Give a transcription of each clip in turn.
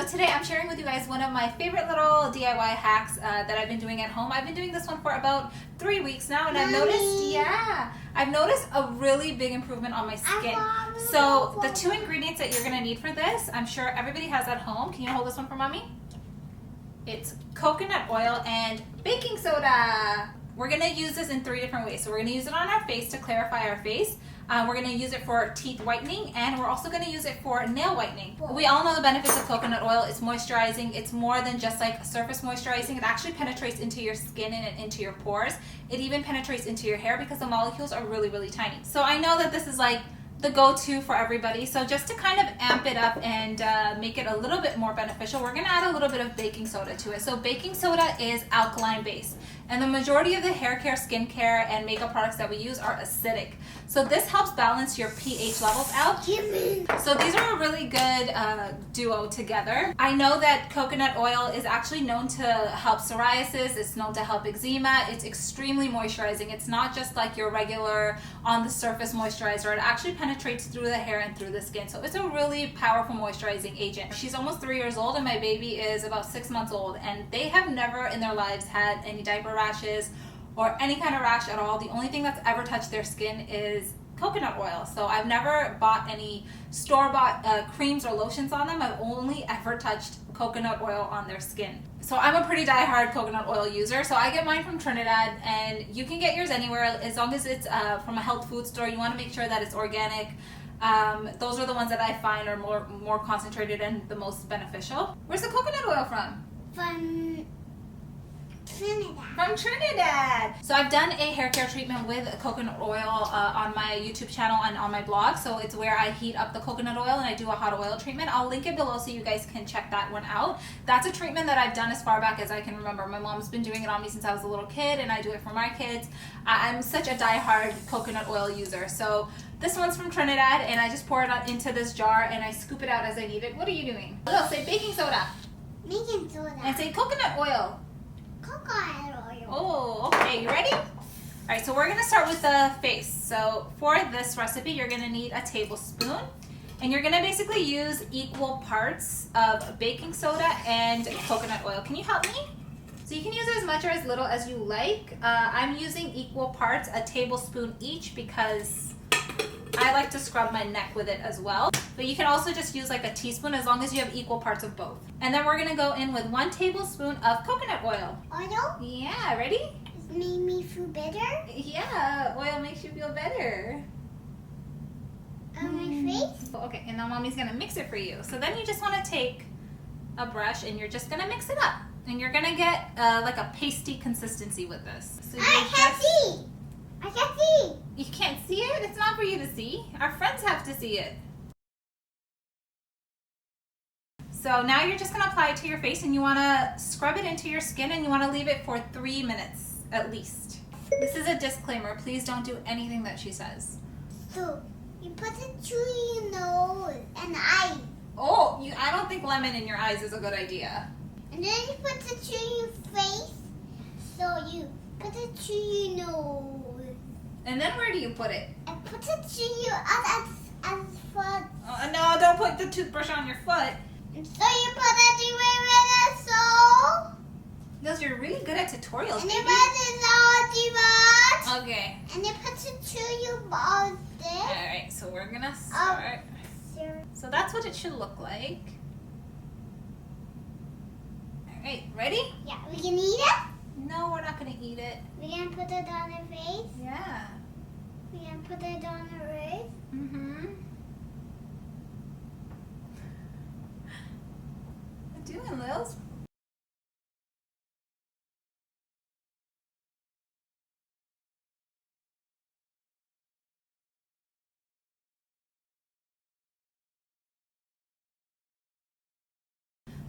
So today I'm sharing with you guys one of my favorite little DIY hacks that I've been doing at home. I've been doing this one for about 3 weeks now, and I've noticed a really big improvement on my skin. So the 2 ingredients that you're gonna need for this, I'm sure everybody has at home. Can you hold this one for mommy? It's coconut oil and baking soda. We're gonna use this in 3 different ways. So we're gonna use it on our face to clarify our face. We're going to use it for teeth whitening, and we're also going to use it for nail whitening. We all know the benefits of coconut oil. It's moisturizing. It's more than just like surface moisturizing. It actually penetrates into your skin and into your pores. It even penetrates into your hair because the molecules are really, really tiny. So I know that this is like the go-to for everybody. So just to kind of amp it up and make it a little bit more beneficial, we're going to add a little bit of baking soda to it. So baking soda is alkaline based, and the majority of the hair care, skincare, and makeup products that we use are acidic. So this helps balance your pH levels out. So these are a really good duo together. I know that coconut oil is actually known to help psoriasis. It's known to help eczema. It's extremely moisturizing. It's not just like your regular on the surface moisturizer. It actually penetrates through the hair and through the skin. So it's a really powerful moisturizing agent. She's almost 3 years old and my baby is about 6 months old, and they have never in their lives had any diaper rashes or any kind of rash at all. The only thing that's ever touched their skin is coconut oil. So I've never bought any store-bought creams or lotions on them. I've only ever touched coconut oil on their skin. So I'm a pretty die-hard coconut oil user. So I get mine from Trinidad, and you can get yours anywhere as long as it's from a health food store. You want to make sure that it's organic. Those are the ones that I find are more concentrated and the most beneficial. Where's the coconut oil from? From Trinidad. From Trinidad. So I've done a hair care treatment with coconut oil on my YouTube channel and on my blog. So it's where I heat up the coconut oil and I do a hot oil treatment. I'll link it below so you guys can check that one out. That's a treatment that I've done as far back as I can remember. My mom's been doing it on me since I was a little kid, and I do it for my kids. I'm such a die-hard coconut oil user. So this one's from Trinidad, and I just pour it into this jar and I scoop it out as I need it. What are you doing? Lil, say baking soda. Baking soda. And say coconut oil. Coconut oil. Oh, okay. You ready? All right, so we're going to start with the face. So for this recipe, you're going to need a tablespoon, and you're going to basically use equal parts of baking soda and coconut oil. Can you help me? So you can use as much or as little as you like. I'm using equal parts, a tablespoon each, because I like to scrub my neck with it as well. But you can also just use like a teaspoon as long as you have equal parts of both. And then we're gonna go in with 1 tablespoon of coconut oil. Oil? Yeah, ready? It made me feel better. Yeah, oil makes you feel better. On my face? Okay, and now mommy's gonna mix it for you. So then you just wanna take a brush and you're just gonna mix it up. And you're gonna get like a pasty consistency with this. So I can't see. I can't see. You can't see it? It's not for you to see. Our friends have to see it. So now you're just going to apply it to your face, and you want to scrub it into your skin, and you want to leave it for 3 minutes at least. This is a disclaimer. Please don't do anything that she says. So you put it to your nose and eye. Oh, I don't think lemon in your eyes is a good idea. And then you put it to your face. So you put it to your nose. And then where do you put it? I put it to your as foot. Oh, no, don't put the toothbrush on your foot. And so you put it to your soul. Lils, you're really good at tutorials, And baby. you put it on the Okay. And you put it to your body. Alright, so we're going to start. So that's what it should look like. Alright, ready? Yeah, we can eat it. No, we're not going to eat it. We can put it on our face. Yeah. We can put it on our face. Mm-hmm. What you doing, Lils?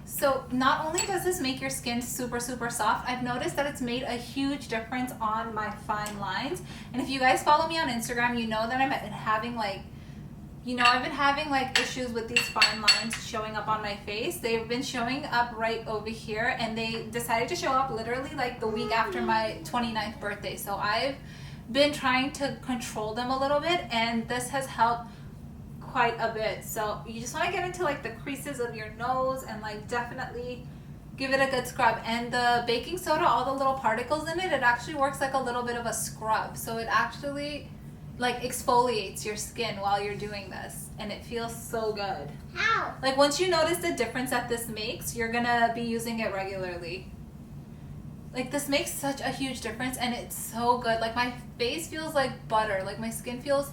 So not only does this make your skin super, super soft, I've noticed that it's made a huge difference on my fine lines. And if you guys follow me on Instagram, you know that I've been having issues with these fine lines showing up on my face. They've been showing up right over here, and they decided to show up literally like the week after my 29th birthday. So I've been trying to control them a little bit, and this has helped quite a bit. So you just want to get into like the creases of your nose and like definitely give it a good scrub. And the baking soda, all the little particles in it, it actually works like a little bit of a scrub. So it actually like exfoliates your skin while you're doing this, and it feels so good. How? Like once you notice the difference that this makes, you're gonna be using it regularly. Like this makes such a huge difference, and it's so good. Like my face feels like butter. Like my skin feels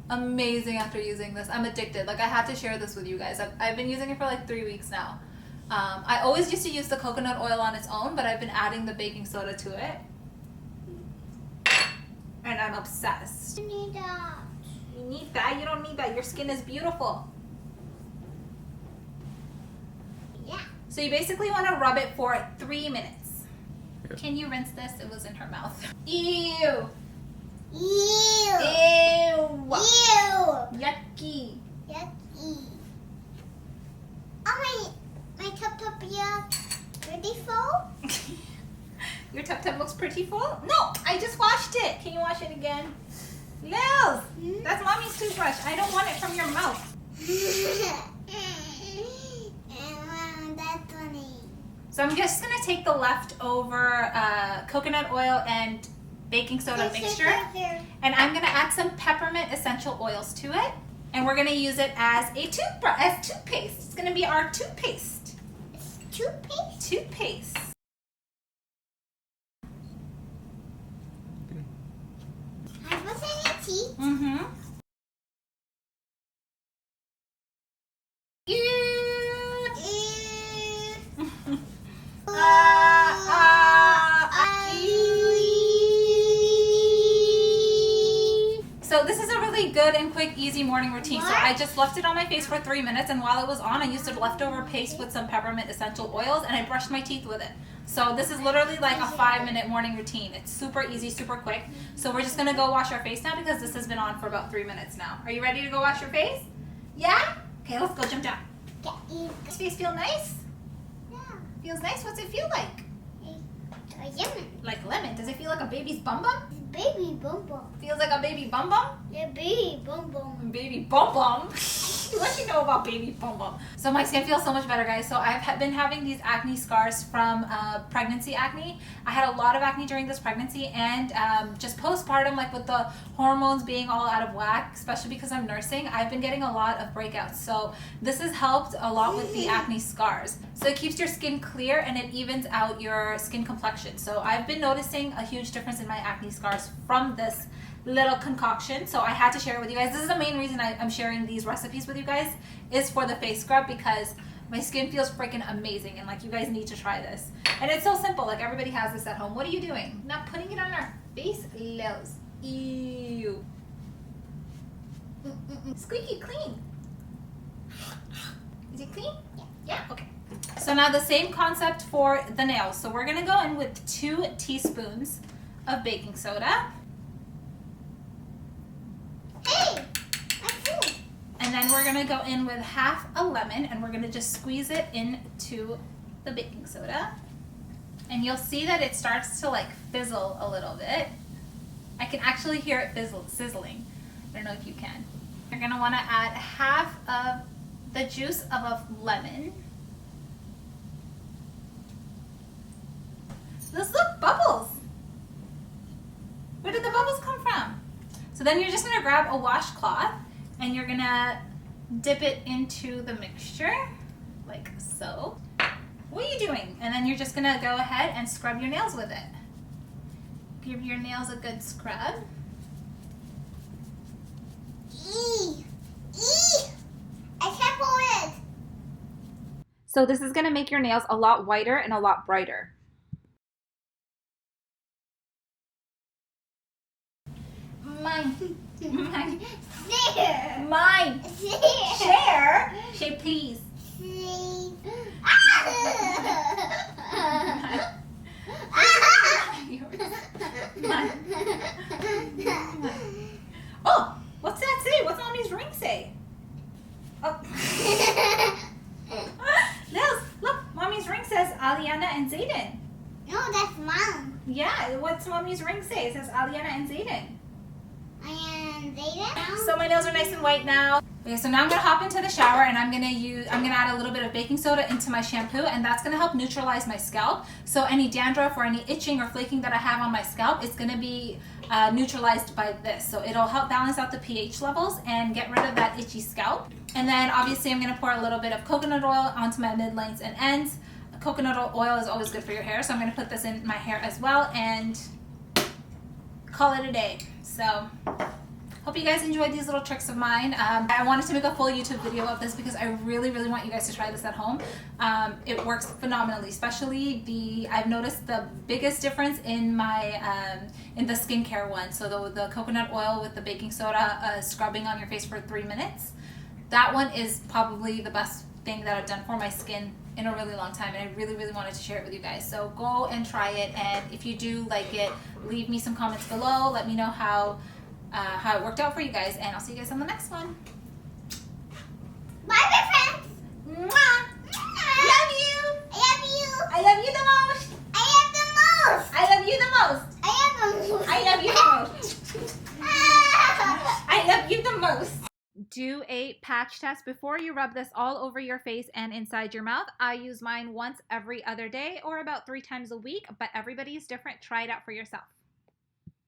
amazing after using this. I'm addicted. Like I have to share this with you guys. I've been using it for like 3 weeks now. I always used to use the coconut oil on its own, but I've been adding the baking soda to it. And I'm obsessed. You need that. You need that? You don't need that. Your skin is beautiful. Yeah. So you basically want to rub it for 3 minutes. Yeah. Can you rinse this? It was in her mouth. Ew. Ew. Ew. Ew. Yucky. Yucky. Oh, my top, yeah. Ready for? Your tub looks pretty full? No, I just washed it. Can you wash it again? Lils, that's mommy's toothbrush. I don't want it from your mouth. That's funny. So I'm just going to take the leftover coconut oil and baking soda mixture, and I'm going to add some peppermint essential oils to it, and we're going to use it as a toothpaste. It's going to be our toothpaste. Toothpaste? Toothpaste. What's in your teeth? Mm-hmm. So this is a really good and quick, easy morning routine. So I just left it on my face for 3 minutes, and while it was on, I used the leftover paste with some peppermint essential oils, and I brushed my teeth with it. So this is literally like a 5-minute morning routine. It's super easy, super quick. So we're just gonna go wash our face now because this has been on for about 3 minutes now. Are you ready to go wash your face? Yeah? Okay, let's go jump down. Does this face feel nice? Yeah. Feels nice? What's it feel like? Lemon. Like lemon. Does it feel like a baby's bum bum? Baby bum bum. Feels like a baby bum bum? Yeah, baby bum bum. Baby bum bum. What do you know about baby bum bum? So my skin feels so much better, guys. So I've been having these acne scars from pregnancy acne. I had a lot of acne during this pregnancy, and just postpartum, like with the hormones being all out of whack, especially because I'm nursing, I've been getting a lot of breakouts. So this has helped a lot with the acne scars. So it keeps your skin clear and it evens out your skin complexion. So I've been noticing a huge difference in my acne scars from this little concoction, so I had to share it with you guys. This is the main reason I'm sharing these recipes with you guys, is for the face scrub, because my skin feels freaking amazing, and like you guys need to try this. And it's so simple, like everybody has this at home. What are you doing? Not putting it on our face? Lils. Ew. Squeaky clean. Is it clean? Yeah. Yeah? Okay. So now the same concept for the nails. So we're gonna go in with 2 teaspoons of baking soda. Hey, my food. And then we're gonna go in with half a lemon, and we're gonna just squeeze it into the baking soda. And you'll see that it starts to like fizzle a little bit. I can actually hear it sizzling. I don't know if you can. You're gonna wanna add half of the juice of a lemon. Let's look, bubbles. Where did the bubbles come from? So then you're just gonna grab a washcloth and you're gonna dip it into the mixture, like so. What are you doing? And then you're just gonna go ahead and scrub your nails with it. Give your nails a good scrub. I can't pull it. So this is gonna make your nails a lot whiter and a lot brighter. Mine. Mine. There. Mine. There. Share. Share, please. Mine. Oh, what's that say? What's mommy's ring say? Oh. Lils, look, mommy's ring says Aliana and Zayden. No, that's mom. Yeah, what's mommy's ring say? It says Aliana and Zayden. And they So my nails are nice and white now. Okay, so now I'm gonna hop into the shower and I'm gonna add a little bit of baking soda into my shampoo, and that's gonna help neutralize my scalp. So any dandruff or any itching or flaking that I have on my scalp is gonna be neutralized by this. So it'll help balance out the pH levels and get rid of that itchy scalp. And then obviously I'm gonna pour a little bit of coconut oil onto my mid lanes and ends. Coconut oil is always good for your hair, so I'm gonna put this in my hair as well and call it a day. So hope you guys enjoyed these little tricks of mine. I wanted to make a full YouTube video of this because I really want you guys to try this at home. It works phenomenally, especially I've noticed the biggest difference in my in the skincare one. So the coconut oil with the baking soda scrubbing on your face for 3 minutes. That one is probably the best thing that I've done for my skin in a really long time, and I really wanted to share it with you guys. So go and try it, and if you do like it, leave me some comments below. Let me know how it worked out for you guys, and I'll see you guys on the next one. Bye, my friends. Mwah. Love you. I love you. I love you the most. I love the most. I love you the most. I love the most. I love you the most. I love you the most. Do a patch test before you rub this all over your face and inside your mouth. I use mine once every other day or about 3 times a week, but everybody is different. Try it out for yourself.